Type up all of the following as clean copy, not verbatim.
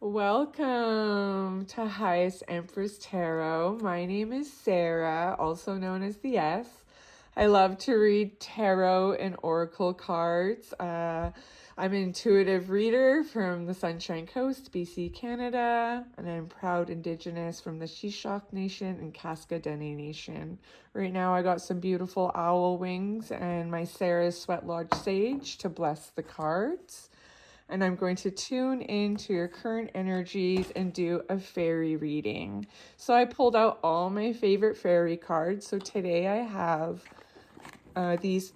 Welcome to Highest Empress Tarot. My name is Sarah, also known as the S. I love to read tarot and oracle cards. I'm an intuitive reader from the Sunshine Coast, BC, Canada, and I'm proud Indigenous from the Shishak Nation and Casca Dene Nation. Right now I got some beautiful owl wings and my Sarah's Sweat Lodge Sage to bless the cards. And I'm going to tune into your current energies and do a fairy reading. So I pulled out all my favorite fairy cards. So today I have these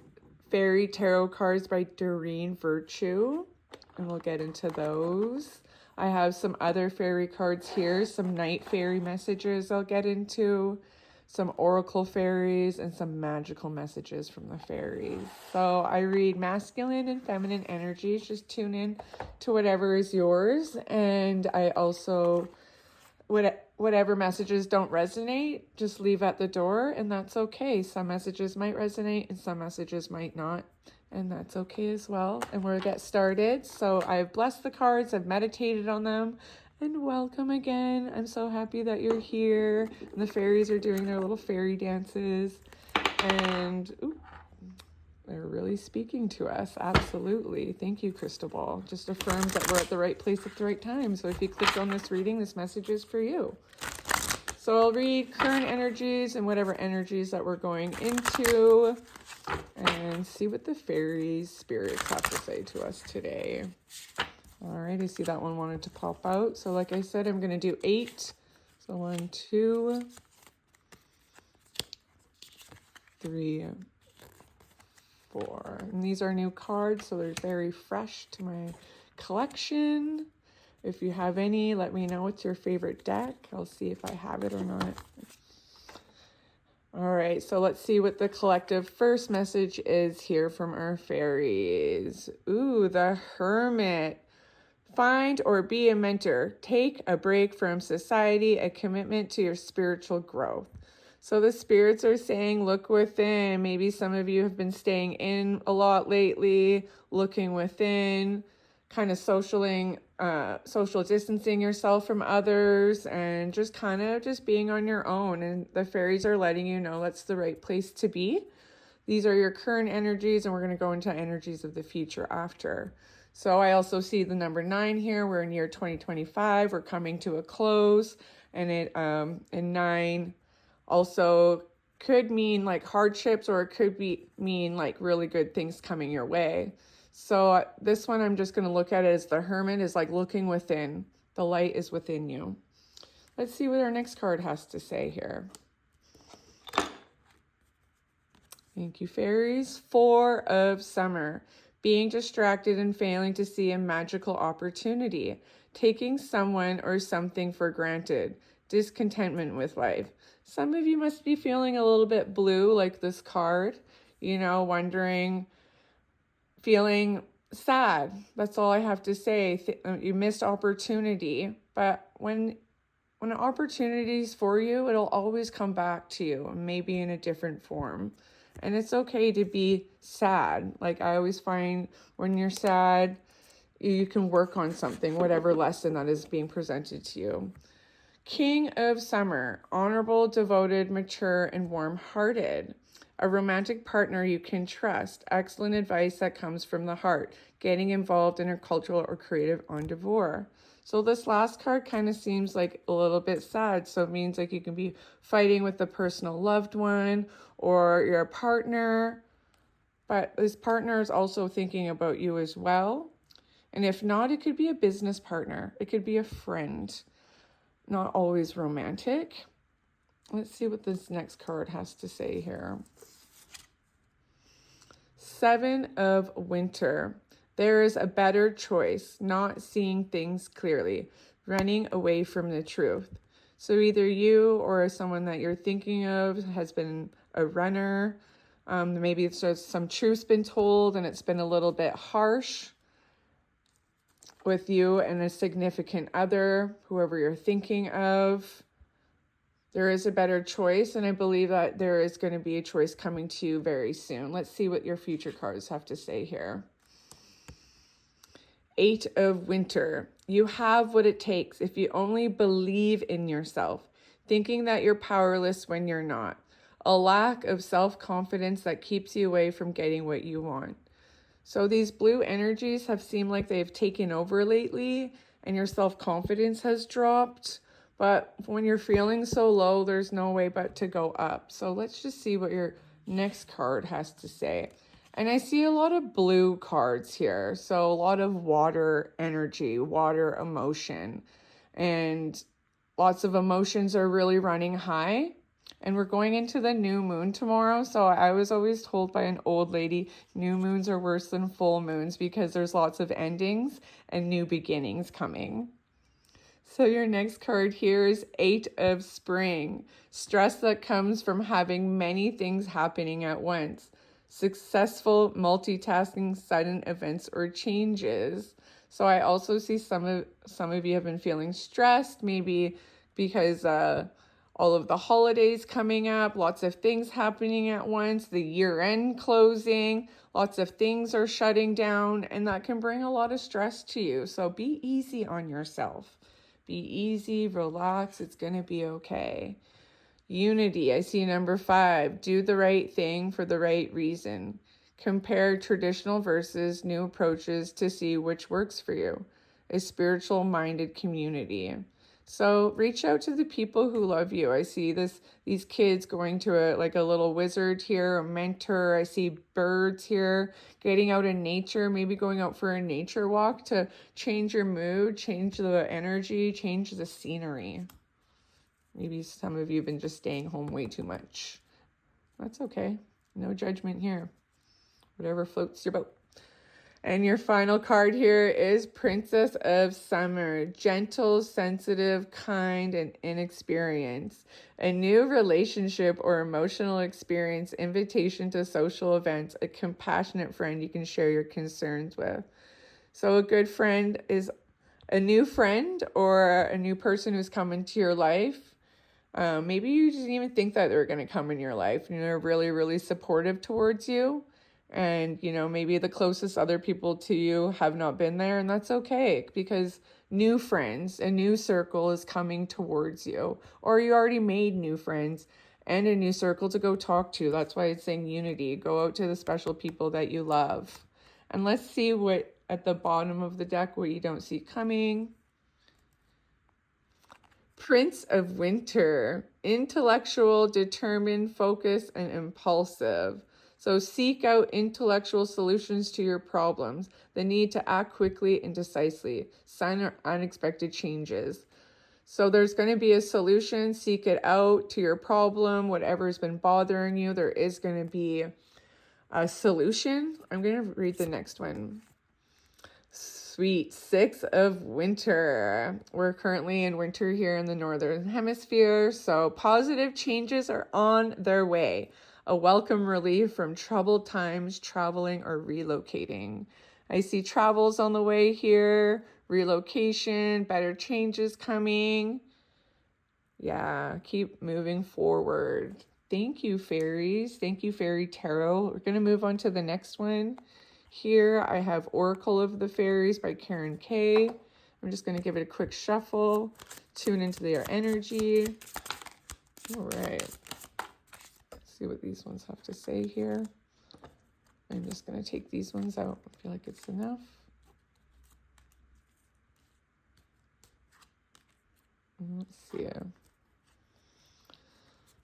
fairy tarot cards by Doreen Virtue, and we'll get into those. I have some other fairy cards here, some night fairy messages I'll get into, some oracle fairies, and some magical messages from the fairies. So I read masculine and feminine energies. Just tune in to whatever is yours. And I also, whatever messages don't resonate, just leave at the door, and that's okay. Some messages might resonate and some messages might not, and that's okay as well. And we'll get started. So I've blessed the cards, I've meditated on them, and welcome again. I'm so happy that you're here. And the fairies are doing their little fairy dances. And they're really speaking to us. Absolutely. Thank you, Crystal Ball. Just affirms that we're at the right place at the right time. So if you clicked on this reading, this message is for you. So I'll read current energies and whatever energies that we're going into and see what the fairies, spirits have to say to us today. All right, I see that one wanted to pop out. So like I said, I'm going to do 8. So 1, 2, 3, 4. And these are new cards, so they're very fresh to my collection. If you have any, let me know what's your favorite deck. I'll see if I have it or not. All right, so let's see what the collective first message is here from our fairies. Ooh, the Hermit. Find or be a mentor. Take a break from society, a commitment to your spiritual growth. So the spirits are saying, look within. Maybe some of you have been staying in a lot lately, looking within, kind of social distancing yourself from others, and just being on your own. And the fairies are letting you know that's the right place to be. These are your current energies, and we're going to go into energies of the future after. So I also see the number 9 here. We're in year 2025. We're coming to a close, and and 9 also could mean like hardships, or it could mean like really good things coming your way. So this one, I'm just going to look at it as the Hermit is like looking within. The light is within you. Let's see what our next card has to say here. Thank you, fairies. 4 of Summer. Being distracted and failing to see a magical opportunity. Taking someone or something for granted. Discontentment with life. Some of you must be feeling a little bit blue, like this card. Wondering, feeling sad. That's all I have to say. You missed opportunity. But when an opportunity is for you, it'll always come back to you, maybe in a different form. And it's okay to be sad. Like I always find when you're sad, you can work on something, whatever lesson that is being presented to you. King of Summer, honorable, devoted, mature, and warm-hearted. A romantic partner you can trust. Excellent advice that comes from the heart. Getting involved in a cultural or creative endeavor. So this last card kind of seems like a little bit sad. So it means like you can be fighting with a personal loved one or your partner. But this partner is also thinking about you as well. And if not, it could be a business partner. It could be a friend. Not always romantic. Let's see what this next card has to say here. 7 of Winter. There is a better choice, not seeing things clearly, running away from the truth. So either you or someone that you're thinking of has been a runner. Maybe it's just some truth's been told and it's been a little bit harsh with you and a significant other, whoever you're thinking of. There is a better choice, and I believe that there is going to be a choice coming to you very soon. Let's see what your future cards have to say here. 8 of Winter. You have what it takes if you only believe in yourself, thinking that you're powerless when you're not. A lack of self-confidence that keeps you away from getting what you want. So these blue energies have seemed like they've taken over lately and your self-confidence has dropped. But when you're feeling so low, there's no way but to go up. So let's just see what your next card has to say. And I see a lot of blue cards here. So a lot of water energy, water emotion. And lots of emotions are really running high. And we're going into the new moon tomorrow. So I was always told by an old lady, new moons are worse than full moons because there's lots of endings and new beginnings coming. So your next card here is 8 of Spring. Stress that comes from having many things happening at once. Successful multitasking, sudden events or changes. So I also see some of you have been feeling stressed, maybe because all of the holidays coming up, lots of things happening at once, the year-end closing, lots of things are shutting down, and that can bring a lot of stress to you. So be easy on yourself. Be easy, relax, it's going to be okay. Unity, I see number 5. Do the right thing for the right reason. Compare traditional versus new approaches to see which works for you. A spiritual-minded community. So reach out to the people who love you. I see these kids going to a little wizard here, a mentor. I see birds here, getting out in nature, maybe going out for a nature walk to change your mood, change the energy, change the scenery. Maybe some of you have been just staying home way too much. That's okay. No judgment here. Whatever floats your boat. And your final card here is Princess of Summer. Gentle, sensitive, kind, and inexperienced. A new relationship or emotional experience, invitation to social events, a compassionate friend you can share your concerns with. So a good friend is a new friend or a new person who's come into your life. Maybe you didn't even think that they're going to come in your life and they're really, really supportive towards you. And, maybe the closest other people to you have not been there, and that's okay because new friends, a new circle is coming towards you, or you already made new friends and a new circle to go talk to. That's why it's saying unity. Go out to the special people that you love. And let's see what at the bottom of the deck, what you don't see coming. Prince of Winter, intellectual, determined, focused, and impulsive. So seek out intellectual solutions to your problems, the need to act quickly and decisively, sign unexpected changes. So there's going to be a solution, seek it out to your problem, whatever's been bothering you, there is going to be a solution. I'm going to read the next one. Sweet. 6 of Winter. We're currently in winter here in the Northern Hemisphere, so positive changes are on their way. A welcome relief from troubled times, traveling or relocating. I see travels on the way here, relocation, better changes coming. Yeah, keep moving forward. Thank you, fairies. Thank you, Fairy Tarot. We're going to move on to the next one. Here I have Oracle of the Fairies by Karen Kay. I'm just going to give it a quick shuffle, tune into their energy. All right. Let's see what these ones have to say here. I'm just going to take these ones out. I feel like it's enough. Let's see.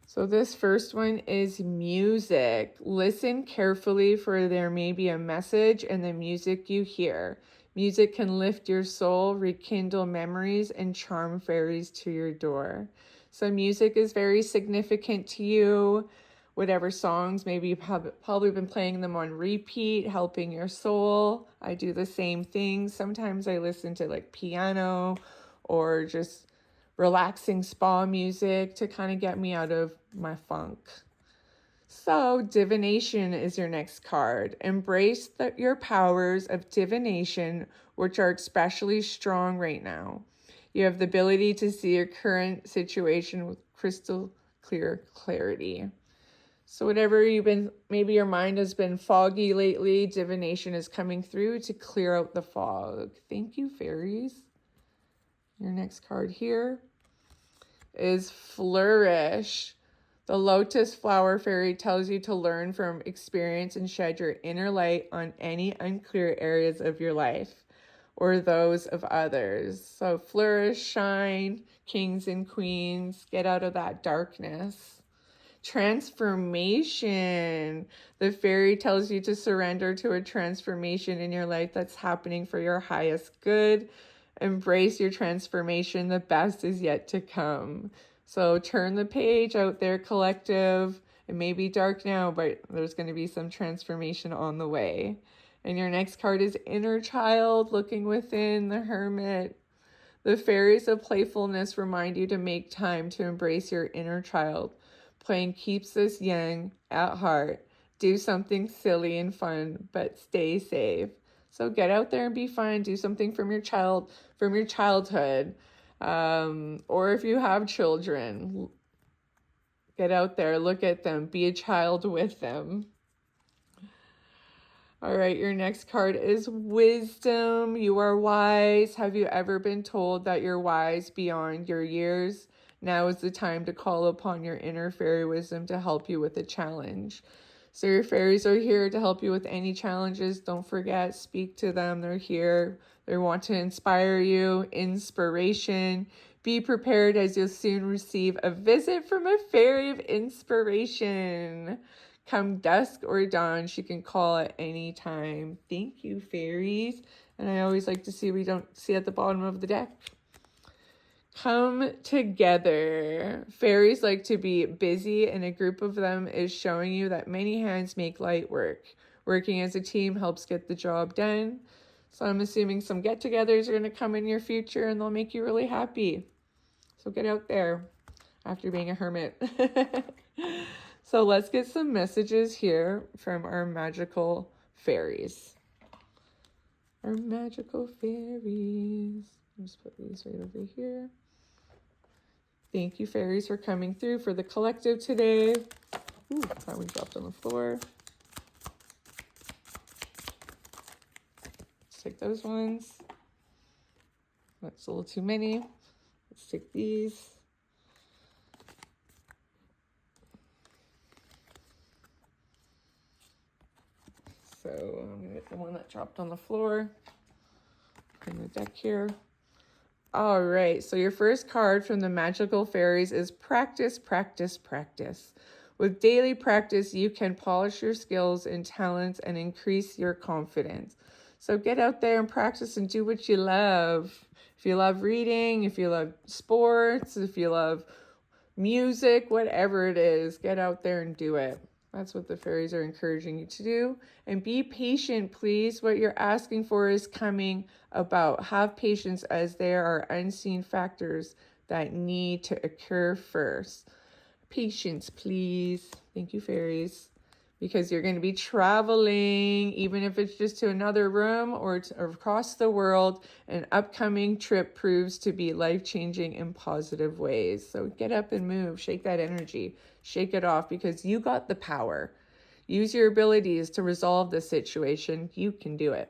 So this first one is music. Listen carefully, for there may be a message in the music you hear. Music can lift your soul, rekindle memories, and charm fairies to your door. So music is very significant to you. Whatever songs, maybe you've probably been playing them on repeat, helping your soul. I do the same thing. Sometimes I listen to piano or just relaxing spa music to kind of get me out of my funk. So divination is your next card. Embrace your powers of divination, which are especially strong right now. You have the ability to see your current situation with crystal clear clarity. So whatever maybe your mind has been foggy lately, divination is coming through to clear out the fog. Thank you, fairies. Your next card here is Flourish. The lotus flower fairy tells you to learn from experience and shed your inner light on any unclear areas of your life or those of others. So flourish, shine, kings and queens, get out of that darkness. Transformation. The fairy tells you to surrender to a transformation in your life that's happening for your highest good. Embrace your transformation. The best is yet to come. So turn the page out there, collective. It may be dark now, but there's going to be some transformation on the way. And your next card is Inner Child, looking within, the Hermit. The fairies of playfulness remind you to make time to embrace your inner child. Playing keeps us young at heart. Do something silly and fun, but stay safe. So get out there and be fun. Do something from your childhood. Or if you have children, get out there, look at them, be a child with them. All right, your next card is Wisdom. You are wise. Have you ever been told that you're wise beyond your years? Now is the time to call upon your inner fairy wisdom to help you with a challenge. So your fairies are here to help you with any challenges. Don't forget, speak to them. They're here. They want to inspire you. Inspiration. Be prepared as you'll soon receive a visit from a fairy of inspiration. Come dusk or dawn, she can call at any time. Thank you, fairies. And I always like to see we don't see at the bottom of the deck. Come together. Fairies like to be busy, and a group of them is showing you that many hands make light work. Working as a team helps get the job done. So I'm assuming some get-togethers are going to come in your future, and they'll make you really happy. So get out there after being a hermit. So let's get some messages here from our magical fairies. Our magical fairies. Let's put these right over here. Thank you, fairies, for coming through for the collective today. Ooh, that one dropped on the floor. Let's take those ones. That's a little too many. Let's take these. So I'm going to get the one that dropped on the floor in the deck here. All right, so your first card from the magical fairies is Practice, Practice, Practice. With daily practice, you can polish your skills and talents and increase your confidence. So get out there and practice and do what you love. If you love reading, if you love sports, if you love music, whatever it is, get out there and do it. That's what the fairies are encouraging you to do. And be patient, please. What you're asking for is coming about. Have patience, as there are unseen factors that need to occur first. Patience, please. Thank you, fairies. Because you're going to be traveling, even if it's just to another room or across the world. An upcoming trip proves to be life-changing in positive ways. So get up and move. Shake that energy. Shake it off, because you got the power. Use your abilities to resolve the situation. You can do it.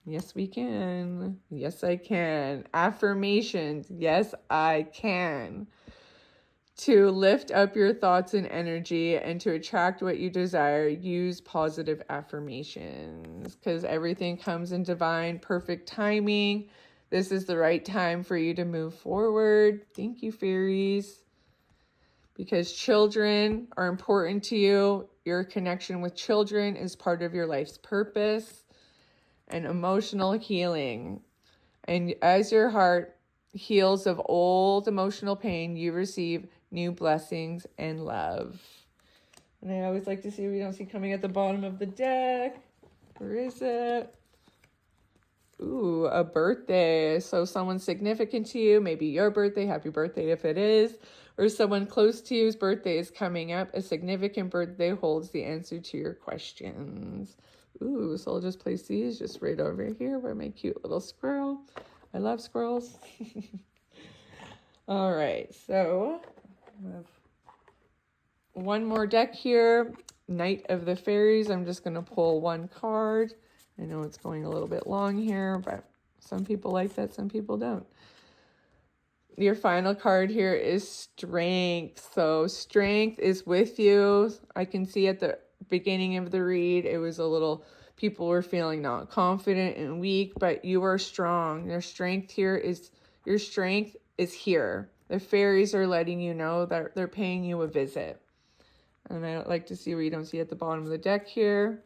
Yes, we can. Yes, I can. Affirmations. Yes, I can. To lift up your thoughts and energy and to attract what you desire, use positive affirmations, because everything comes in divine, perfect timing. This is the right time for you to move forward. Thank you, fairies. Because children are important to you. Your connection with children is part of your life's purpose. And emotional healing. And as your heart heals of old emotional pain, you receive new blessings and love. And I always like to see what we don't see coming at the bottom of the deck. Where is it? Ooh, a birthday. So someone significant to you, maybe your birthday, happy birthday if it is, or someone close to you's birthday is coming up. A significant birthday holds the answer to your questions. Ooh, so I'll just place these just right over here where my cute little squirrel. I love squirrels. All right, so I have one more deck here. Knight of the Fairies. I'm just going to pull one card. I know it's going a little bit long here, but some people like that, some people don't. your final card here is strength. So strength is with you. I can see at the beginning of the read, it was a little, people were feeling not confident and weak, but you are strong. Your strength here is, your strength is here. The fairies are letting you know that they're paying you a visit. And I like to see what you don't see at the bottom of the deck here.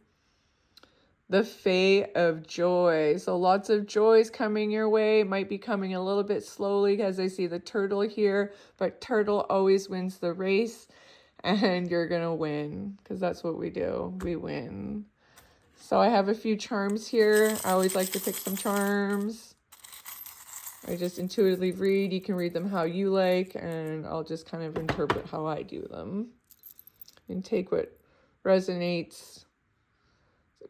The Fae of Joy. So lots of joys coming your way. Might be coming a little bit slowly because I see the turtle here, but turtle always wins the race, and you're gonna win because that's what we do. We win. So I have a few charms here. I always like to pick some charms. I just intuitively read. You can read them how you like, and I'll just kind of interpret how I do them and take what resonates.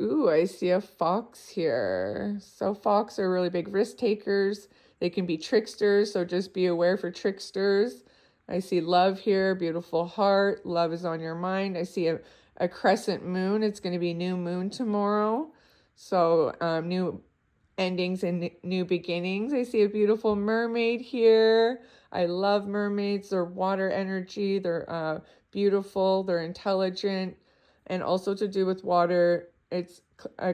Ooh, I see a fox here. So fox are really big risk takers. They can be tricksters, so just be aware for tricksters. I see love here, beautiful heart. Love is on your mind. I see a crescent moon. It's going to be new moon tomorrow. So new endings and new beginnings. I see a beautiful mermaid here. I love mermaids. They're water energy. They're beautiful. They're intelligent. And also to do with water, it's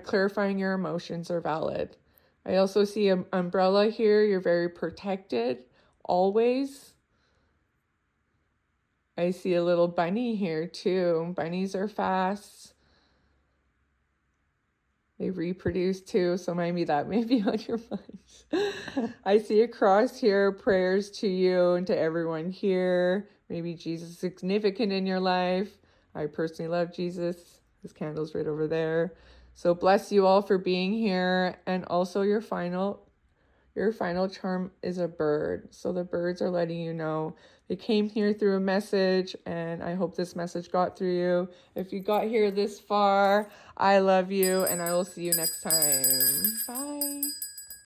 clarifying your emotions are valid. I also see an umbrella here. You're very protected, always. I see a little bunny here too. Bunnies are fast. They reproduce too, so maybe that may be on your mind. I see a cross here, prayers to you and to everyone here. Maybe Jesus is significant in your life. I personally love Jesus. His candle's right over there. So bless you all for being here. And also your final charm is a bird. So the birds are letting you know they came here through a message, and I hope this message got through you. If you got here this far, I love you, and I will see you next time. Bye.